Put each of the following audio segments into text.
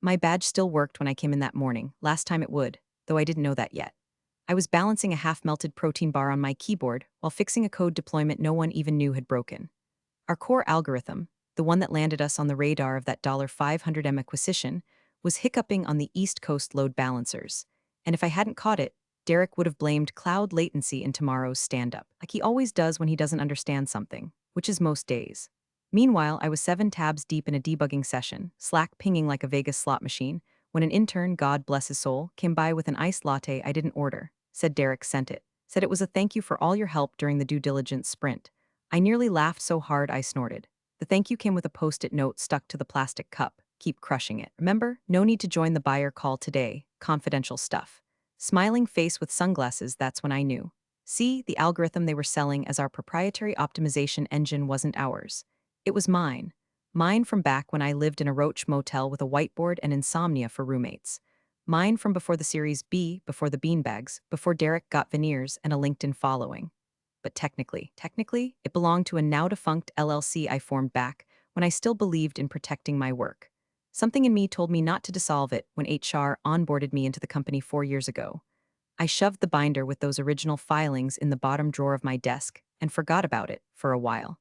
My badge still worked when I came in that morning, last time it would, though I didn't know that yet. I was balancing a half-melted protein bar on my keyboard while fixing a code deployment no one even knew had broken. Our core algorithm, the one that landed us on the radar of that $500M acquisition, was hiccuping on the East Coast load balancers. And if I hadn't caught it, Derek would have blamed cloud latency in tomorrow's stand-up, like he always does when he doesn't understand something, which is most days. Meanwhile, I was 7 tabs deep in a debugging session, Slack pinging like a Vegas slot machine, when an intern, God bless his soul, came by with an iced latte I didn't order. Said Derek sent it. Said it was a thank you for all your help during the due diligence sprint. I nearly laughed so hard I snorted. The thank you came with a post-it note stuck to the plastic cup. Keep crushing it. Remember, no need to join the buyer call today. Confidential stuff. Smiling face with sunglasses, that's when I knew. See, the algorithm they were selling as our proprietary optimization engine wasn't ours. It was mine. Mine from back when I lived in a roach motel with a whiteboard and insomnia for roommates. Mine from before the Series B, before the beanbags, before Derek got veneers and a LinkedIn following. But technically, it belonged to a now-defunct LLC I formed back when I still believed in protecting my work. Something in me told me not to dissolve it when HR onboarded me into the company 4 years ago. I shoved the binder with those original filings in the bottom drawer of my desk and forgot about it for a while.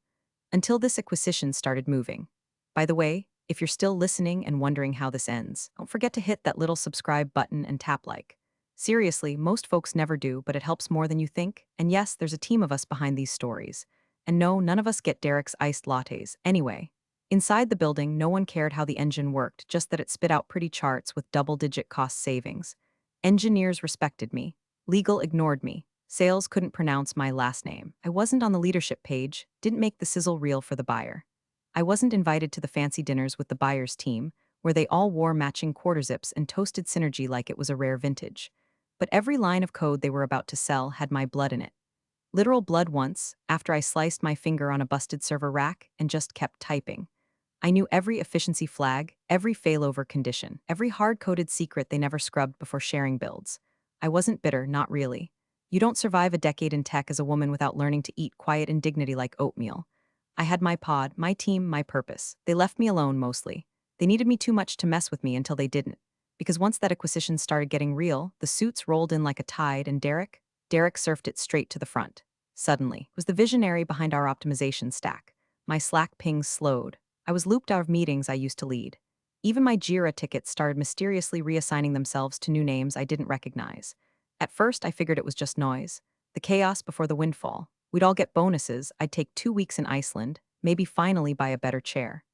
Until this acquisition started moving. By the way, if you're still listening and wondering how this ends, don't forget to hit that little subscribe button and tap like. Seriously, most folks never do, but it helps more than you think. And yes, there's a team of us behind these stories. And no, none of us get Derek's iced lattes. Anyway, inside the building, no one cared how the engine worked, just that it spit out pretty charts with double-digit cost savings. Engineers respected me. Legal ignored me. Sales couldn't pronounce my last name. I wasn't on the leadership page, didn't make the sizzle reel for the buyer. I wasn't invited to the fancy dinners with the buyer's team, where they all wore matching quarter zips and toasted synergy like it was a rare vintage. But every line of code they were about to sell had my blood in it. Literal blood once, after I sliced my finger on a busted server rack and just kept typing. I knew every efficiency flag, every failover condition, every hard-coded secret they never scrubbed before sharing builds. I wasn't bitter, not really. You don't survive a decade in tech as a woman without learning to eat quiet and dignity like oatmeal. I had my pod, my team, my purpose. They left me alone mostly. They needed me too much to mess with me until they didn't. Because once that acquisition started getting real, the suits rolled in like a tide and Derek surfed it straight to the front. Suddenly, was the visionary behind our optimization stack. My Slack pings slowed. I was looped out of meetings I used to lead. Even my Jira tickets started mysteriously reassigning themselves to new names I didn't recognize. At first, I figured it was just noise. The chaos before the windfall. We'd all get bonuses, I'd take 2 weeks in Iceland, maybe finally buy a better chair.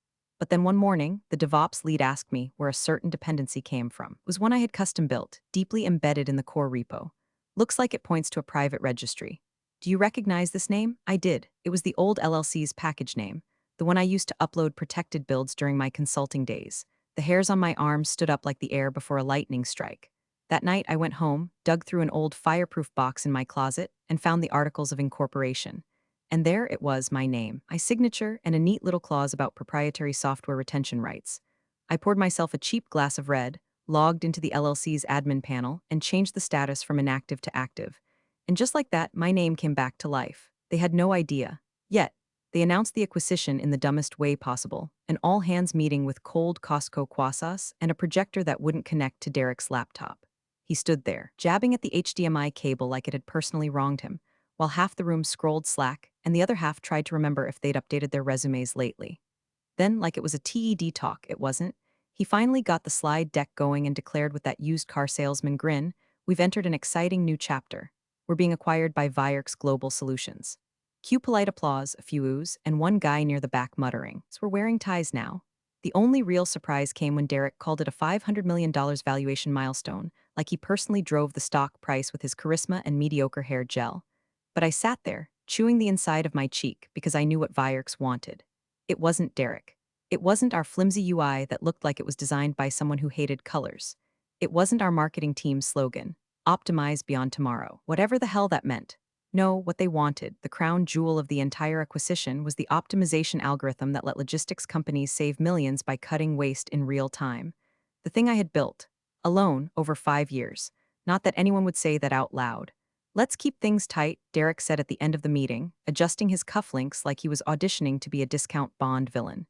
But then one morning, the DevOps lead asked me where a certain dependency came from. It was one I had custom built, deeply embedded in the core repo. Looks like it points to a private registry. Do you recognize this name? I did. It was the old LLC's package name, the one I used to upload protected builds during my consulting days. The hairs on my arms stood up like the air before a lightning strike. That night, I went home, dug through an old fireproof box in my closet, and found the Articles of Incorporation. And there it was, my name, my signature, and a neat little clause about proprietary software retention rights. I poured myself a cheap glass of red, logged into the LLC's admin panel, and changed the status from inactive to active. And just like that, my name came back to life. They had no idea. Yet, they announced the acquisition in the dumbest way possible, an all-hands meeting with cold Costco croissants and a projector that wouldn't connect to Derek's laptop. He stood there, jabbing at the HDMI cable like it had personally wronged him, while half the room scrolled Slack and the other half tried to remember if they'd updated their resumes lately. Then, like it was a TED talk, it wasn't. He finally got the slide deck going and declared with that used car salesman grin, "We've entered an exciting new chapter. We're being acquired by Virx Global Solutions." Cue polite applause, a few oohs, and one guy near the back muttering, "So we're wearing ties now." The only real surprise came when Derek called it a $500 million valuation milestone, like he personally drove the stock price with his charisma and mediocre hair gel. But I sat there, chewing the inside of my cheek because I knew what Virx wanted. It wasn't Derek. It wasn't our flimsy UI that looked like it was designed by someone who hated colors. It wasn't our marketing team's slogan, "Optimize beyond tomorrow," whatever the hell that meant. No, what they wanted, the crown jewel of the entire acquisition, was the optimization algorithm that let logistics companies save millions by cutting waste in real time. The thing I had built, alone, over 5 years. Not that anyone would say that out loud. "Let's keep things tight," Derek said at the end of the meeting, adjusting his cufflinks like he was auditioning to be a discount Bond villain.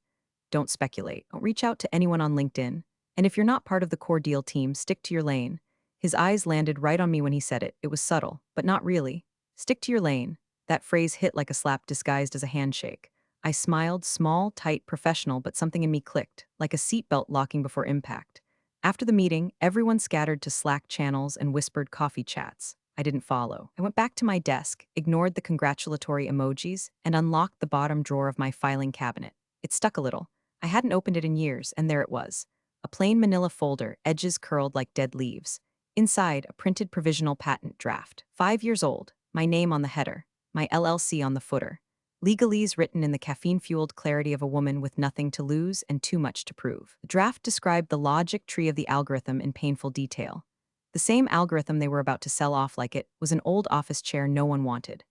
"Don't speculate. Don't reach out to anyone on LinkedIn. And if you're not part of the core deal team, stick to your lane. His eyes landed right on me when he said it. It was subtle, but not really. Stick to your lane. That phrase hit like a slap disguised as a handshake. I smiled, small, tight, professional, but something in me clicked, like a seatbelt locking before impact. After the meeting, everyone scattered to Slack channels and whispered coffee chats. I didn't follow. I went back to my desk, ignored the congratulatory emojis, and unlocked the bottom drawer of my filing cabinet. It stuck a little. I hadn't opened it in years, and there it was. A plain manila folder, edges curled like dead leaves. Inside, a printed provisional patent draft. 5 years old, my name on the header, my LLC on the footer. Legalese written in the caffeine-fueled clarity of a woman with nothing to lose and too much to prove. The draft described the logic tree of the algorithm in painful detail. The same algorithm they were about to sell off like it was an old office chair no one wanted.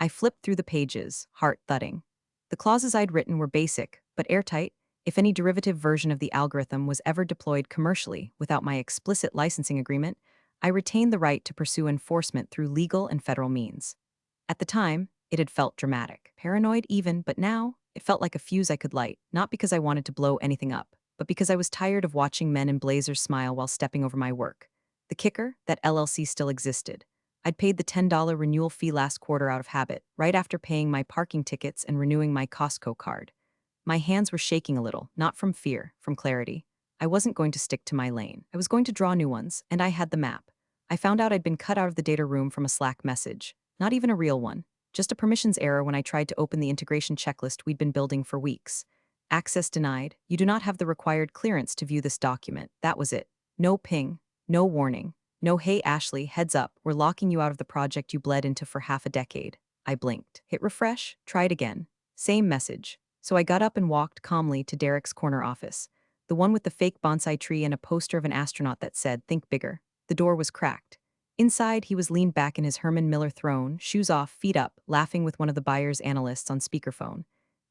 I flipped through the pages, heart thudding. The clauses I'd written were basic, but airtight. If any derivative version of the algorithm was ever deployed commercially without my explicit licensing agreement, I retained the right to pursue enforcement through legal and federal means. At the time, it had felt dramatic, paranoid even, but now, it felt like a fuse I could light, not because I wanted to blow anything up, but because I was tired of watching men in blazers smile while stepping over my work. The kicker, that LLC still existed. I'd paid the $10 renewal fee last quarter out of habit, right after paying my parking tickets and renewing my Costco card. My hands were shaking a little, not from fear, from clarity. I wasn't going to stick to my lane. I was going to draw new ones, and I had the map. I found out I'd been cut out of the data room from a Slack message. Not even a real one. Just a permissions error when I tried to open the integration checklist we'd been building for weeks. Access denied. You do not have the required clearance to view this document. That was it. No ping. No warning. No hey Ashley, heads up, we're locking you out of the project you bled into for half a decade. I blinked. Hit refresh. Try it again. Same message. So I got up and walked calmly to Derek's corner office. The one with the fake bonsai tree and a poster of an astronaut that said, "Think bigger." The door was cracked. Inside, he was leaned back in his Herman Miller throne, shoes off, feet up, laughing with one of the buyer's analysts on speakerphone.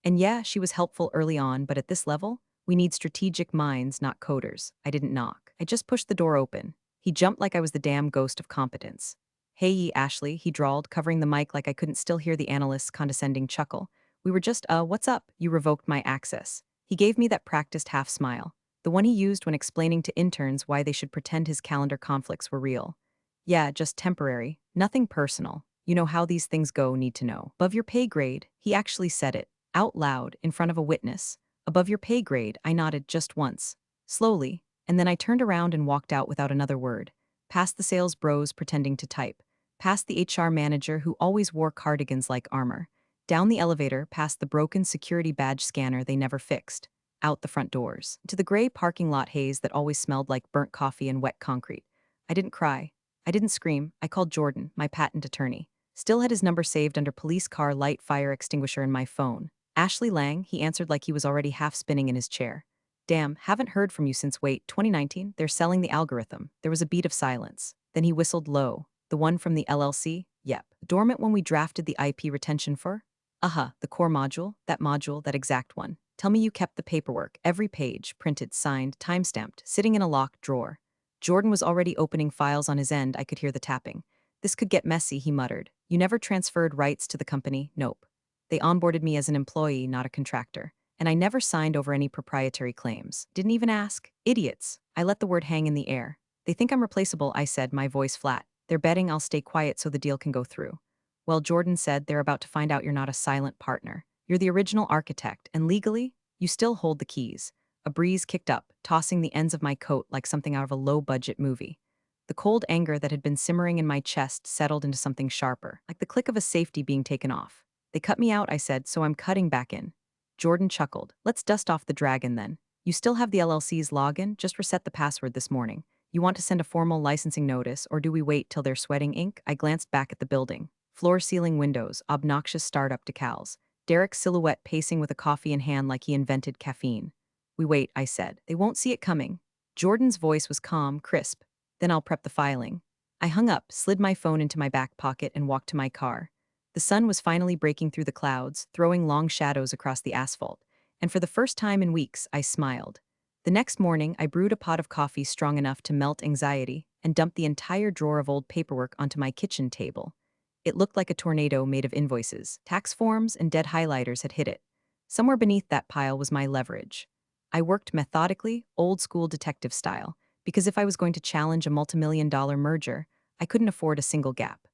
And yeah, she was helpful early on, but at this level, we need strategic minds, not coders. I didn't knock. I just pushed the door open. He jumped like I was the damn ghost of competence. "Hey, Ashley," he drawled, covering the mic like I couldn't still hear the analyst's condescending chuckle. "We were just, what's up? You revoked my access." He gave me that practiced half smile, the one he used when explaining to interns why they should pretend his calendar conflicts were real. "Yeah, just temporary. Nothing personal. You know how these things go, need to know. Above your pay grade," he actually said it, out loud, in front of a witness. "Above your pay grade," I nodded just once. Slowly, and then I turned around and walked out without another word. Past the sales bros pretending to type. Past the HR manager who always wore cardigans like armor. Down the elevator, past the broken security badge scanner they never fixed. Out the front doors. To the gray parking lot haze that always smelled like burnt coffee and wet concrete. I didn't cry. I didn't scream. I called Jordan, my patent attorney. Still had his number saved under police car light fire extinguisher in my phone. "Ashley Lang," he answered like he was already half spinning in his chair. "Damn, haven't heard from you since, wait, 2019? They're selling the algorithm." There was a beat of silence. Then he whistled low. "The one from the LLC? Yep. Dormant when we drafted the IP retention for?" "Uh-huh, the core module, that exact one. Tell me you kept the paperwork, every page, printed, signed, time-stamped, sitting in a locked drawer." Jordan was already opening files on his end. I could hear the tapping. "This could get messy," he muttered. "You never transferred rights to the company?" "Nope. They onboarded me as an employee, not a contractor. And I never signed over any proprietary claims. Didn't even ask. Idiots." I let the word hang in the air. "They think I'm replaceable," I said, my voice flat. "They're betting I'll stay quiet so the deal can go through." "Well," Jordan said, "they're about to find out you're not a silent partner. You're the original architect, and legally, you still hold the keys." A breeze kicked up, tossing the ends of my coat like something out of a low-budget movie. The cold anger that had been simmering in my chest settled into something sharper, like the click of a safety being taken off. "They cut me out," I said, "so I'm cutting back in." Jordan chuckled. "Let's dust off the dragon then. You still have the LLC's login, just reset the password this morning. You want to send a formal licensing notice, or do we wait till they're sweating ink?" I glanced back at the building. Floor-ceiling windows, obnoxious startup decals. Derek's silhouette pacing with a coffee in hand like he invented caffeine. "We wait," I said. "They won't see it coming." Jordan's voice was calm, crisp. "Then I'll prep the filing." I hung up, slid my phone into my back pocket, and walked to my car. The sun was finally breaking through the clouds, throwing long shadows across the asphalt. And for the first time in weeks, I smiled. The next morning, I brewed a pot of coffee strong enough to melt anxiety and dumped the entire drawer of old paperwork onto my kitchen table. It looked like a tornado made of invoices. Tax forms and dead highlighters had hit it. Somewhere beneath that pile was my leverage. I worked methodically, old-school detective style, because if I was going to challenge a multimillion-dollar merger, I couldn't afford a single gap.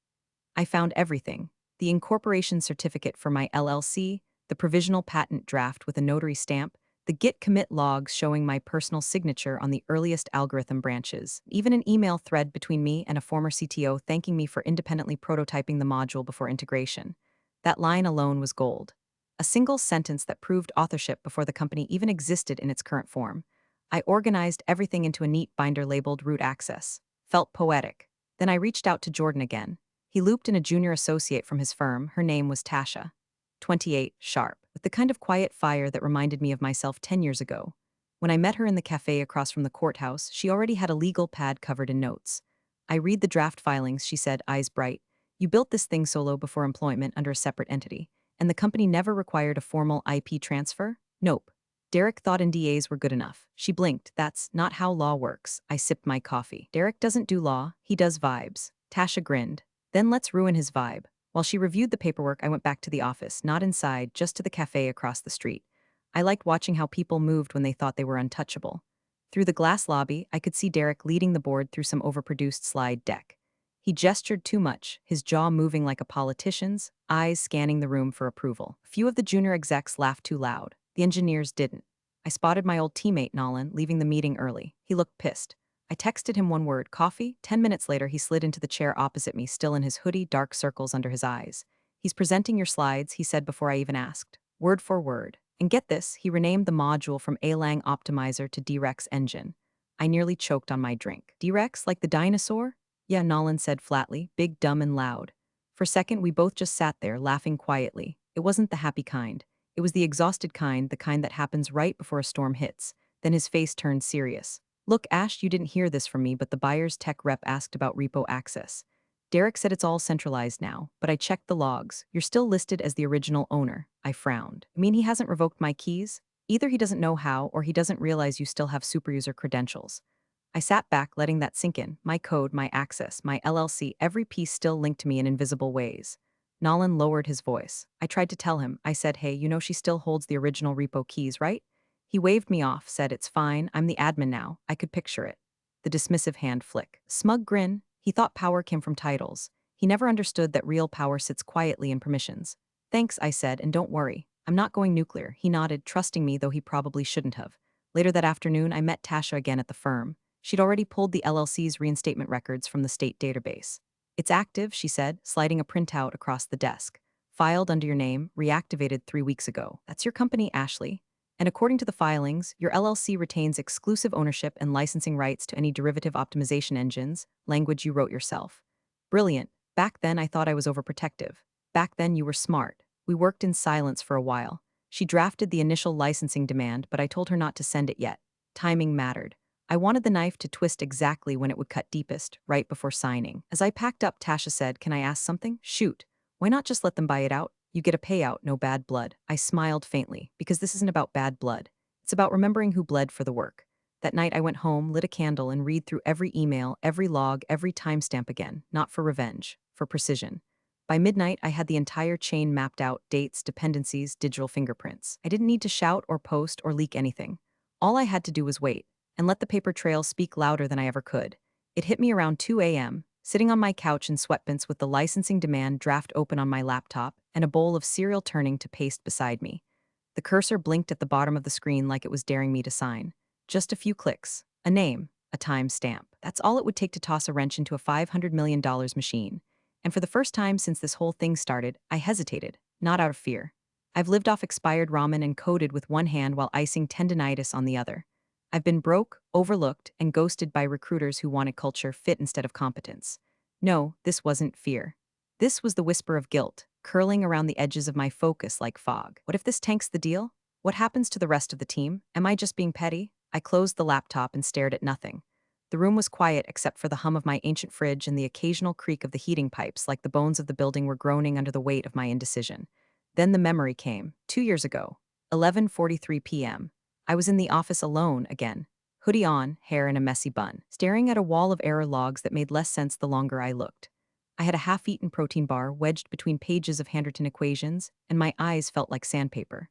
I found everything: the incorporation certificate for my LLC, the provisional patent draft with a notary stamp, the git commit logs showing my personal signature on the earliest algorithm branches, even an email thread between me and a former CTO thanking me for independently prototyping the module before integration. That line alone was gold. A single sentence that proved authorship before the company even existed in its current form. I organized everything into a neat binder labeled root access. Felt poetic. Then I reached out to Jordan again. He looped in a junior associate from his firm. Her name was Tasha. 28, sharp, with the kind of quiet fire that reminded me of myself 10 years ago. When I met her in the cafe across from the courthouse, she already had a legal pad covered in notes. I read the draft filings, she said, eyes bright. You built this thing solo before employment under a separate entity, and the company never required a formal IP transfer? Nope. Derek thought NDAs were good enough. She blinked. That's not how law works. I sipped my coffee. Derek doesn't do law, he does vibes. Tasha grinned. Then let's ruin his vibe. While she reviewed the paperwork, I went back to the office, not inside, just to the cafe across the street. I liked watching how people moved when they thought they were untouchable. Through the glass lobby, I could see Derek leading the board through some overproduced slide deck. He gestured too much, his jaw moving like a politician's, eyes scanning the room for approval. Few of the junior execs laughed too loud. The engineers didn't. I spotted my old teammate, Nolan, leaving the meeting early. He looked pissed. I texted him one word, coffee. 10 minutes later, he slid into the chair opposite me, still in his hoodie, dark circles under his eyes. He's presenting your slides, he said before I even asked. Word for word. And get this, he renamed the module from ALang Optimizer to D-Rex Engine. I nearly choked on my drink. D-Rex, like the dinosaur? Yeah, Nolan said flatly, big, dumb, and loud. For a second, we both just sat there, laughing quietly. It wasn't the happy kind. It was the exhausted kind, the kind that happens right before a storm hits. Then his face turned serious. Look, Ash, you didn't hear this from me, but the buyer's tech rep asked about repo access. Derek said it's all centralized now, but I checked the logs. You're still listed as the original owner. I frowned. I mean, he hasn't revoked my keys? Either he doesn't know how, or he doesn't realize you still have superuser credentials. I sat back, letting that sink in. My code, my access, my LLC, every piece still linked to me in invisible ways. Nolan lowered his voice. I tried to tell him. I said, hey, you know she still holds the original repo keys, right? He waved me off, said, it's fine, I'm the admin now. I could picture it. The dismissive hand flick. Smug grin. He thought power came from titles. He never understood that real power sits quietly in permissions. Thanks, I said, and don't worry. I'm not going nuclear. He nodded, trusting me, though he probably shouldn't have. Later that afternoon, I met Tasha again at the firm. She'd already pulled the LLC's reinstatement records from the state database. It's active, she said, sliding a printout across the desk. Filed under your name, reactivated 3 weeks ago. That's your company, Ashley. And according to the filings, your LLC retains exclusive ownership and licensing rights to any derivative optimization engines, language you wrote yourself. Brilliant. Back then, I thought I was overprotective. Back then, you were smart. We worked in silence for a while. She drafted the initial licensing demand, but I told her not to send it yet. Timing mattered. I wanted the knife to twist exactly when it would cut deepest, right before signing. As I packed up, Tasha said, can I ask something? Shoot. Why not just let them buy it out? You get a payout, no bad blood. I smiled faintly, because this isn't about bad blood. It's about remembering who bled for the work. That night I went home, lit a candle, and read through every email, every log, every timestamp again, not for revenge, for precision. By midnight, I had the entire chain mapped out, dates, dependencies, digital fingerprints. I didn't need to shout or post or leak anything. All I had to do was wait, and let the paper trail speak louder than I ever could. It hit me around 2 a.m., sitting on my couch in sweatpants with the licensing demand draft open on my laptop and a bowl of cereal turning to paste beside me. The cursor blinked at the bottom of the screen like it was daring me to sign. Just a few clicks, a name, a time stamp. That's all it would take to toss a wrench into a $500 million machine. And for the first time since this whole thing started, I hesitated, not out of fear. I've lived off expired ramen and coded with one hand while icing tendinitis on the other. I've been broke, overlooked, and ghosted by recruiters who wanted culture fit instead of competence. No, this wasn't fear. This was the whisper of guilt, curling around the edges of my focus like fog. What if this tanks the deal? What happens to the rest of the team? Am I just being petty? I closed the laptop and stared at nothing. The room was quiet except for the hum of my ancient fridge and the occasional creak of the heating pipes, like the bones of the building were groaning under the weight of my indecision. Then the memory came, 2 years ago, 11:43 p.m. I was in the office alone again, hoodie on, hair in a messy bun, staring at a wall of error logs that made less sense the longer I looked. I had a half-eaten protein bar wedged between pages of handwritten equations, and my eyes felt like sandpaper.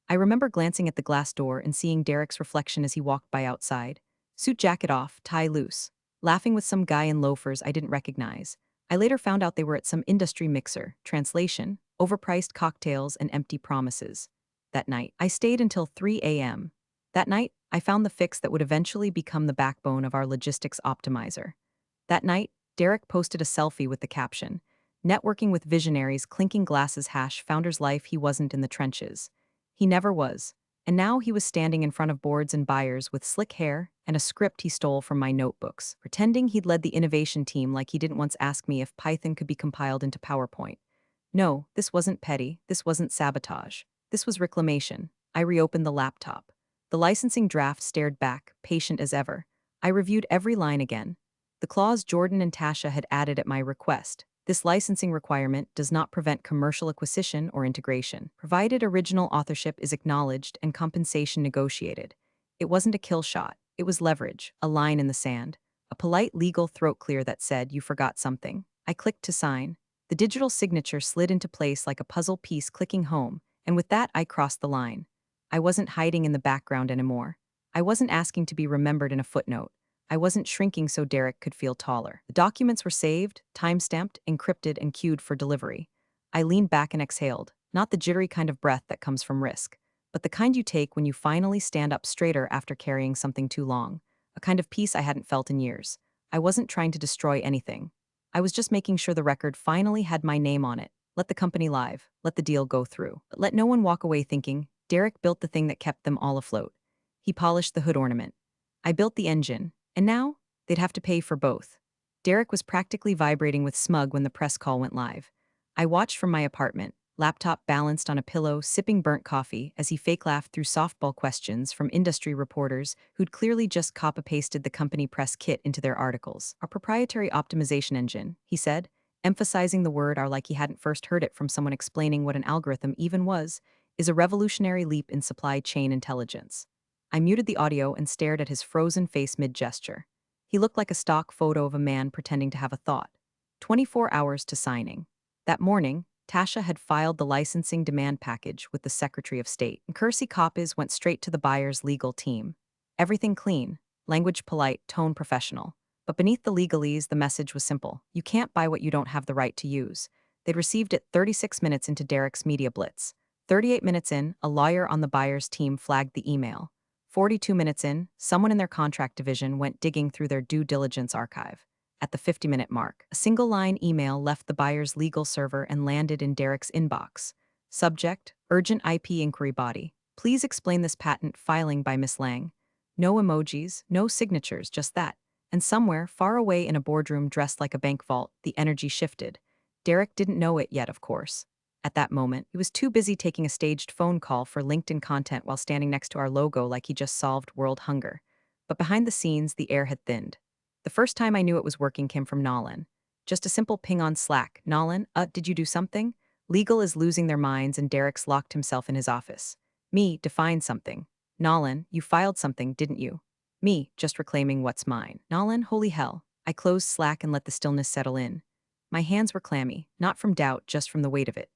I remember glancing at the glass door and seeing Derek's reflection as he walked by outside. Suit jacket off, tie loose. Laughing with some guy in loafers I didn't recognize. I later found out they were at some industry mixer, translation, overpriced cocktails and empty promises. That night, I stayed until 3 a.m. That night, I found the fix that would eventually become the backbone of our logistics optimizer. That night, Derek posted a selfie with the caption, "Networking with visionaries, clinking glasses hash founder's life he wasn't in the trenches." He never was. And now he was standing in front of boards and buyers with slick hair and a script he stole from my notebooks, pretending he'd led the innovation team like he didn't once ask me if Python could be compiled into PowerPoint. No, this wasn't petty, this wasn't sabotage. This was reclamation. I reopened the laptop. The licensing draft stared back, patient as ever. I reviewed every line again. The clause Jordan and Tasha had added at my request. This licensing requirement does not prevent commercial acquisition or integration, provided original authorship is acknowledged and compensation negotiated. It wasn't a kill shot, it was leverage, a line in the sand, a polite legal throat clear that said, "You forgot something." I clicked to sign. The digital signature slid into place like a puzzle piece clicking home, and with that I crossed the line. I wasn't hiding in the background anymore. I wasn't asking to be remembered in a footnote. I wasn't shrinking so Derek could feel taller. The documents were saved, time-stamped, encrypted, and queued for delivery. I leaned back and exhaled, not the jittery kind of breath that comes from risk, but the kind you take when you finally stand up straighter after carrying something too long, a kind of peace I hadn't felt in years. I wasn't trying to destroy anything. I was just making sure the record finally had my name on it. Let the company live, let the deal go through. But let no one walk away thinking, Derek built the thing that kept them all afloat. He polished the hood ornament. I built the engine. And now, they'd have to pay for both. Derek was practically vibrating with smug when the press call went live. I watched from my apartment, laptop balanced on a pillow, sipping burnt coffee, as he fake laughed through softball questions from industry reporters who'd clearly just copy-pasted the company press kit into their articles. "Our proprietary optimization engine," he said, emphasizing the word "our" like he hadn't first heard it from someone explaining what an algorithm even was, "is a revolutionary leap in supply chain intelligence." I muted the audio and stared at his frozen face mid-gesture. He looked like a stock photo of a man pretending to have a thought. 24 hours to signing. That morning, Tasha had filed the licensing demand package with the Secretary of State, and Kersey copies went straight to the buyer's legal team. Everything clean, language polite, tone professional. But beneath the legalese, the message was simple. You can't buy what you don't have the right to use. They'd received it 36 minutes into Derek's media blitz. 38 minutes in, a lawyer on the buyer's team flagged the email. 42 minutes in, someone in their contract division went digging through their due diligence archive. At the 50-minute mark, a single-line email left the buyer's legal server and landed in Derek's inbox. Subject, urgent IP inquiry body. Please explain this patent filing by Miss Lang. No emojis, no signatures, just that. And somewhere, far away in a boardroom dressed like a bank vault, the energy shifted. Derek didn't know it yet, of course. At that moment, he was too busy taking a staged phone call for LinkedIn content while standing next to our logo like he just solved world hunger. But behind the scenes, the air had thinned. The first time I knew it was working came from Nolan. Just a simple ping on Slack. "Nolan, did you do something?" Legal is losing their minds and Derek's locked himself in his office. Me, define something. "Nolan, you filed something, didn't you?" Me, just reclaiming what's mine. "Nolan, holy hell." I closed Slack and let the stillness settle in. My hands were clammy, not from doubt, just from the weight of it.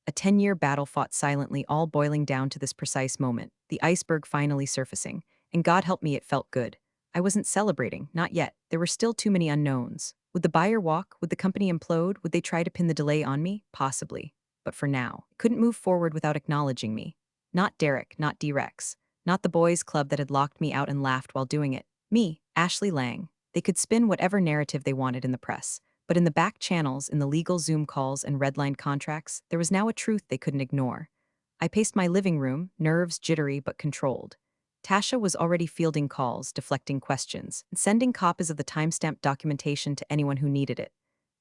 A 10-year battle fought silently, all boiling down to this precise moment, the iceberg finally surfacing, and God help me, it felt good. I wasn't celebrating, not yet. There were still too many unknowns. Would the buyer walk? Would the company implode? Would they try to pin the delay on me? Possibly. But for now, it couldn't move forward without acknowledging me. Not Derek, not D-Rex, not the boys' club that had locked me out and laughed while doing it. Me, Ashley Lang. They could spin whatever narrative they wanted in the press. But in the back channels, in the legal Zoom calls and redlined contracts, there was now a truth they couldn't ignore. I paced my living room, nerves jittery but controlled. Tasha was already fielding calls, deflecting questions, and sending copies of the timestamped documentation to anyone who needed it.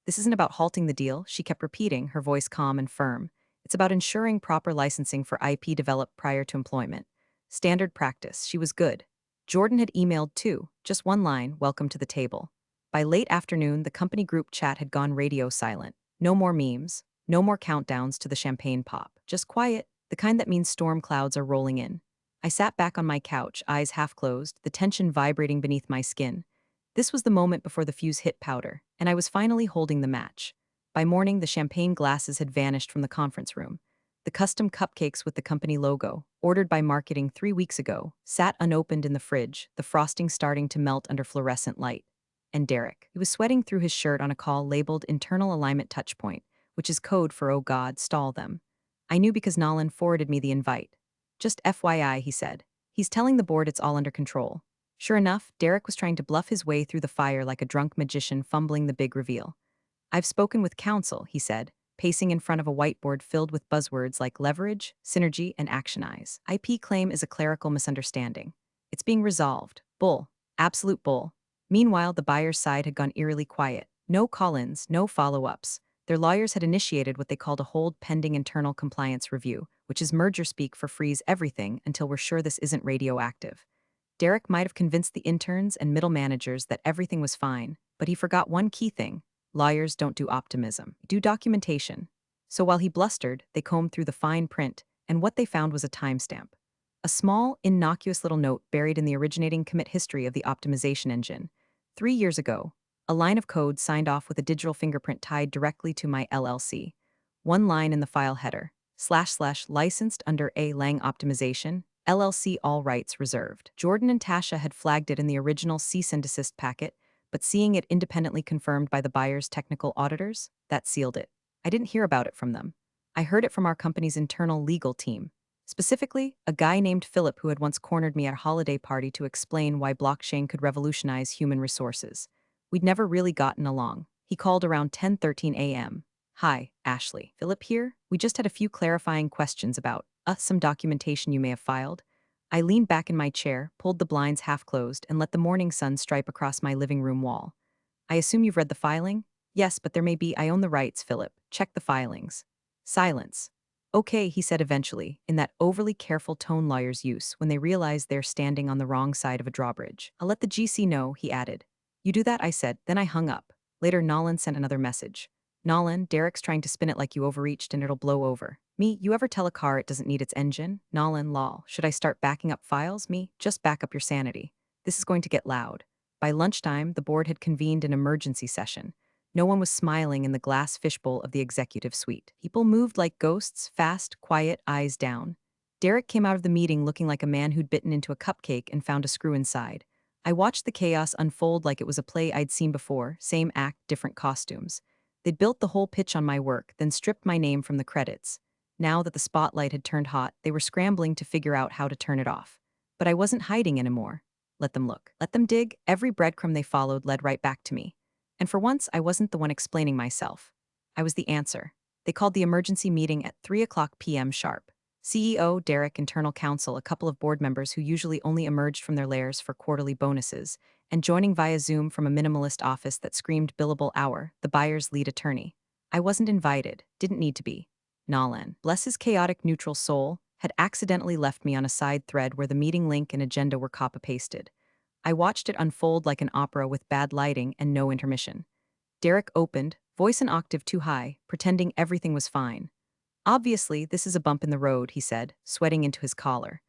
"This isn't about halting the deal," she kept repeating, her voice calm and firm. "It's about ensuring proper licensing for IP developed prior to employment. Standard practice." She was good. Jordan had emailed too, just one line, "Welcome to the table." By late afternoon, the company group chat had gone radio silent. No more memes, no more countdowns to the champagne pop. Just quiet, the kind that means storm clouds are rolling in. I sat back on my couch, eyes half closed, the tension vibrating beneath my skin. This was the moment before the fuse hit powder, and I was finally holding the match. By morning, the champagne glasses had vanished from the conference room. The custom cupcakes with the company logo, ordered by marketing 3 weeks ago, sat unopened in the fridge, the frosting starting to melt under fluorescent light. And Derek. He was sweating through his shirt on a call labeled Internal Alignment Touchpoint, which is code for "Oh God, stall them." I knew because Nolan forwarded me the invite. "Just FYI," he said. "He's telling the board it's all under control." Sure enough, Derek was trying to bluff his way through the fire like a drunk magician fumbling the big reveal. "I've spoken with counsel," he said, pacing in front of a whiteboard filled with buzzwords like leverage, synergy, and actionize. "IP claim is a clerical misunderstanding. It's being resolved. Bull. Absolute bull." Meanwhile, the buyer's side had gone eerily quiet. No call-ins, no follow-ups. Their lawyers had initiated what they called a hold pending internal compliance review, which is merger speak for freeze everything until we're sure this isn't radioactive. Derek might have convinced the interns and middle managers that everything was fine, but he forgot one key thing. Lawyers don't do optimism, do documentation. So while he blustered, they combed through the fine print, and what they found was a timestamp. A small, innocuous little note buried in the originating commit history of the optimization engine. 3 years ago, a line of code signed off with a digital fingerprint tied directly to my LLC. One line in the file header, / licensed under A. Lang Optimization, LLC, all rights reserved. Jordan and Tasha had flagged it in the original cease and desist packet, but seeing it independently confirmed by the buyer's technical auditors, that sealed it. I didn't hear about it from them. I heard it from our company's internal legal team. Specifically, a guy named Philip who had once cornered me at a holiday party to explain why blockchain could revolutionize human resources. We'd never really gotten along. He called around 10:13 a.m. "Hi, Ashley. Philip here. We just had a few clarifying questions about some documentation you may have filed." I leaned back in my chair, pulled the blinds half closed, and let the morning sun stripe across my living room wall. "I assume you've read the filing?" "Yes, but there may be. I own the rights, Philip. Check the filings." Silence. "Okay," he said eventually, in that overly careful tone lawyers use when they realize they're standing on the wrong side of a drawbridge. "I'll let the GC know," he added. "You do that," I said, then I hung up. Later, Nolan sent another message. "Nolan, Derek's trying to spin it like you overreached and it'll blow over." "Me, you ever tell a car it doesn't need its engine?" Nolan, lol. "Should I start backing up files?" Me, just back up your sanity. This is going to get loud. By lunchtime, the board had convened an emergency session. No one was smiling in the glass fishbowl of the executive suite. People moved like ghosts, fast, quiet, eyes down. Derek came out of the meeting looking like a man who'd bitten into a cupcake and found a screw inside. I watched the chaos unfold like it was a play I'd seen before, same act, different costumes. They'd built the whole pitch on my work, then stripped my name from the credits. Now that the spotlight had turned hot, they were scrambling to figure out how to turn it off. But I wasn't hiding anymore. Let them look. Let them dig. Every breadcrumb they followed led right back to me. And for once, I wasn't the one explaining myself. I was the answer. They called the emergency meeting at 3 p.m. sharp. CEO, Derek, internal counsel, a couple of board members who usually only emerged from their lairs for quarterly bonuses, and joining via Zoom from a minimalist office that screamed billable hour, the buyer's lead attorney. I wasn't invited, didn't need to be. Nolan, bless his chaotic neutral soul, had accidentally left me on a side thread where the meeting link and agenda were copy-pasted. I watched it unfold like an opera with bad lighting and no intermission. Derek opened, voice an octave too high, pretending everything was fine. "Obviously, this is a bump in the road," he said, sweating into his collar.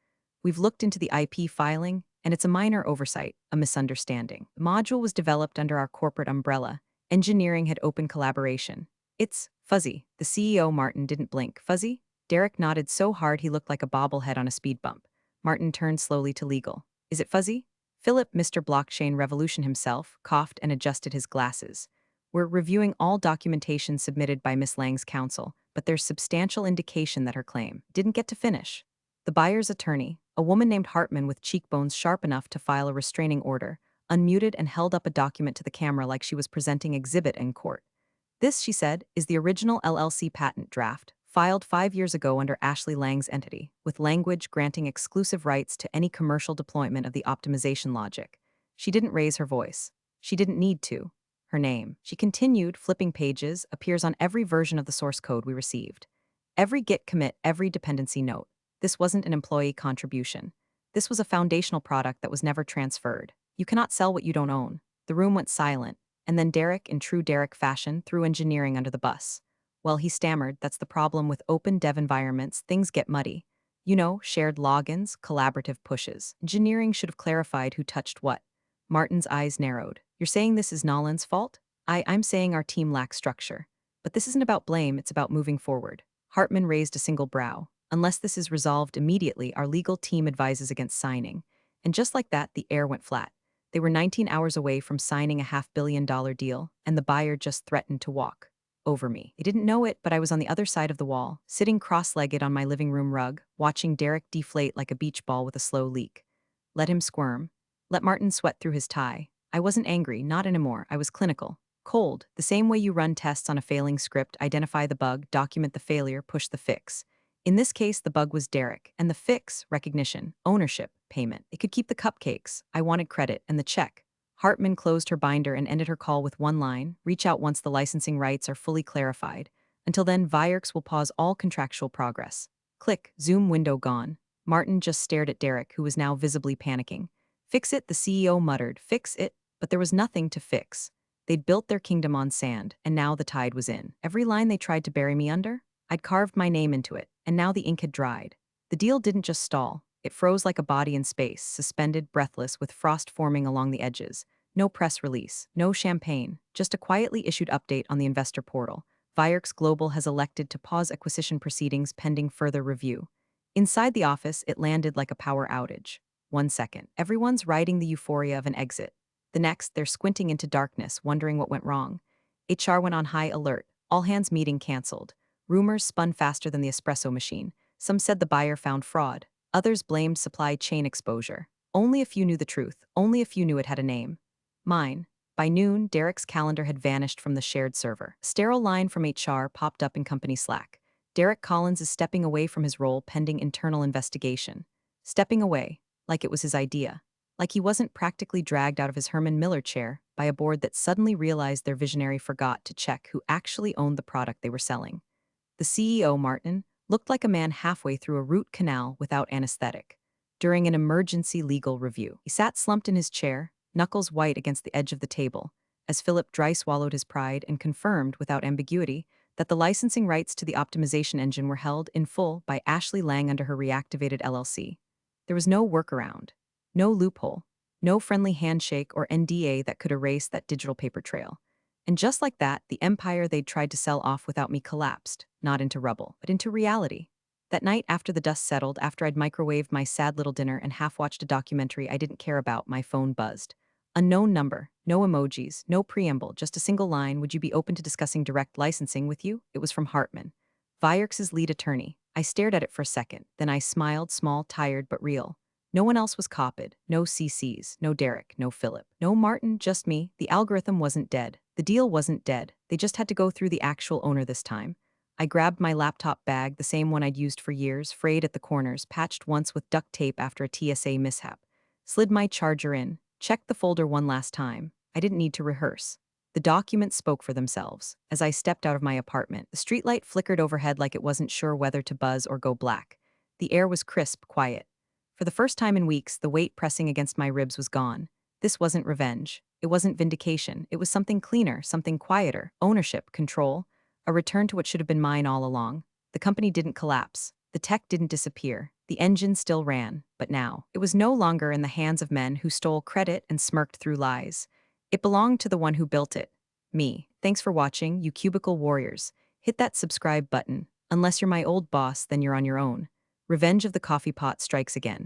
"We've looked into the IP filing, and it's a minor oversight, a misunderstanding. The module was developed under our corporate umbrella. Engineering had open collaboration. It's fuzzy." The CEO, Martin, didn't blink. "Fuzzy?" Derek nodded so hard he looked like a bobblehead on a speed bump. Martin turned slowly to legal. "Is it fuzzy?" Philip, Mr. Blockchain Revolution himself, coughed and adjusted his glasses. "We're reviewing all documentation submitted by Miss Lang's counsel, but there's substantial indication that her claim didn't get to finish." The buyer's attorney, a woman named Hartman with cheekbones sharp enough to file a restraining order, unmuted and held up a document to the camera like she was presenting exhibit in court. "This," she said, "is the original LLC patent draft, filed 5 years ago under Ashley Lang's entity, with language granting exclusive rights to any commercial deployment of the optimization logic." She didn't raise her voice. She didn't need to. Her name, she continued, flipping pages, appears on every version of the source code we received. Every git commit, every dependency note. This wasn't an employee contribution. This was a foundational product that was never transferred. You cannot sell what you don't own. The room went silent, and then Derek, in true Derek fashion, threw engineering under the bus. "Well," he stammered, "that's the problem with open dev environments, things get muddy. You know, shared logins, collaborative pushes. Engineering should have clarified who touched what." Martin's eyes narrowed. "You're saying this is Nolan's fault?" I'm saying our team lacks structure. But this isn't about blame, it's about moving forward. Hartman raised a single brow. Unless this is resolved immediately, our legal team advises against signing. And just like that, the air went flat. They were 19 hours away from signing a $500 million deal, and the buyer just threatened to walk over me. I didn't know it, but I was on the other side of the wall, sitting cross-legged on my living room rug, watching Derek deflate like a beach ball with a slow leak. Let him squirm. Let Martin sweat through his tie. I wasn't angry, not anymore. I was clinical. Cold, the same way you run tests on a failing script, identify the bug, document the failure, push the fix. In this case, the bug was Derek, and the fix, recognition, ownership, payment. It could keep the cupcakes. I wanted credit, and the check. Hartman closed her binder and ended her call with one line: reach out once the licensing rights are fully clarified. Until then, Vierks will pause all contractual progress. Click, Zoom window gone. Martin just stared at Derek, who was now visibly panicking. Fix it, the CEO muttered. Fix it? But there was nothing to fix. They'd built their kingdom on sand, and now the tide was in. Every line they tried to bury me under, I'd carved my name into it, and now the ink had dried. The deal didn't just stall. It froze like a body in space, suspended, breathless, with frost forming along the edges. No press release, no champagne, just a quietly issued update on the investor portal. Vierks Global has elected to pause acquisition proceedings pending further review. Inside the office, it landed like a power outage. 1 second, everyone's riding the euphoria of an exit. The next, they're squinting into darkness, wondering what went wrong. HR went on high alert. All hands meeting canceled. Rumors spun faster than the espresso machine. Some said the buyer found fraud. Others blamed supply chain exposure. Only a few knew the truth. Only a few knew it had a name. Mine. By noon, Derek's calendar had vanished from the shared server. A sterile line from HR popped up in company Slack. Derek Collins is stepping away from his role pending internal investigation. Stepping away, like it was his idea. Like he wasn't practically dragged out of his Herman Miller chair by a board that suddenly realized their visionary forgot to check who actually owned the product they were selling. The CEO, Martin, looked like a man halfway through a root canal without anesthetic. During an emergency legal review, he sat slumped in his chair, knuckles white against the edge of the table, as Philip dry swallowed his pride and confirmed, without ambiguity, that the licensing rights to the optimization engine were held in full by Ashley Lang under her reactivated LLC. There was no workaround, no loophole, no friendly handshake or NDA that could erase that digital paper trail. And just like that, the empire they'd tried to sell off without me collapsed, not into rubble, but into reality. That night, after the dust settled, after I'd microwaved my sad little dinner and half-watched a documentary I didn't care about, my phone buzzed. Unknown number, no emojis, no preamble, just a single line: would you be open to discussing direct licensing with you? It was from Hartman, Vierks' lead attorney. I stared at it for a second, then I smiled, small, tired, but real. No one else was copied, no CCs, no Derek, no Philip, no Martin, just me. The algorithm wasn't dead. The deal wasn't dead. They just had to go through the actual owner this time. I grabbed my laptop bag, the same one I'd used for years, frayed at the corners, patched once with duct tape after a TSA mishap. Slid my charger in, checked the folder one last time. I didn't need to rehearse. The documents spoke for themselves. As I stepped out of my apartment, the streetlight flickered overhead like it wasn't sure whether to buzz or go black. The air was crisp, quiet. For the first time in weeks, the weight pressing against my ribs was gone. This wasn't revenge. It wasn't vindication. It was something cleaner, something quieter. Ownership, control. A return to what should have been mine all along. The company didn't collapse. The tech didn't disappear. The engine still ran. But now, it was no longer in the hands of men who stole credit and smirked through lies. It belonged to the one who built it. Me. Thanks for watching, you cubicle warriors. Hit that subscribe button. Unless you're my old boss, then you're on your own. Revenge of the coffee pot strikes again.